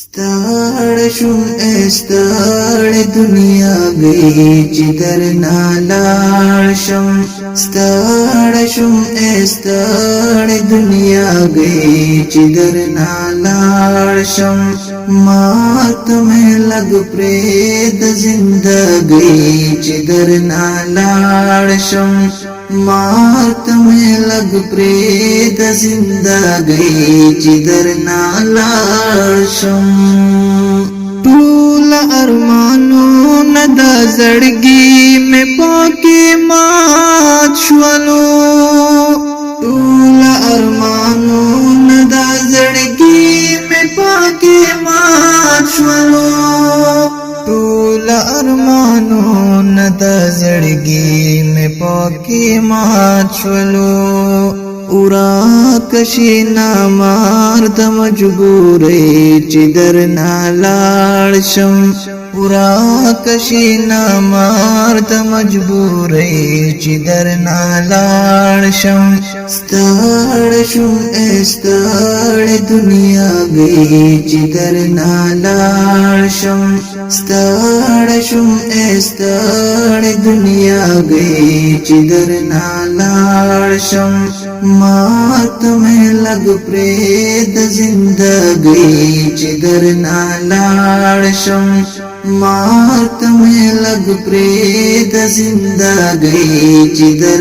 ستاړ شوم ستاړ دنیا گئی چدر نالاړ شم ستاړ شوم ستاړ دنیا گئی چدر نالاړ شم مات مې لګ پرې د زندګۍ چدر نالاړ شم مات مې لګ پرې د زندګۍ چدر نالاړ شم ټول ارمانونه د زړګي مې پاکي مات شولو ټول ارمانونه د زړګي مې پاکي مات شولو ټول ارمانونه د زړګي مې پاکي مات شولو اورا کشي نامار د مجبورې چې در نالاړ شم اورا کشي نامار د مجبورې چې در نالاړ شم ستاړ شوم ستاړ دنیا گئی چې در نالاړ شم ستاړ شوم ستاړ دنیا گئی چې در نالاړ شم مات مې لګ پرې د زندګۍ چې در نالاړ شم مات مې لګ پرې د زندګۍ چې در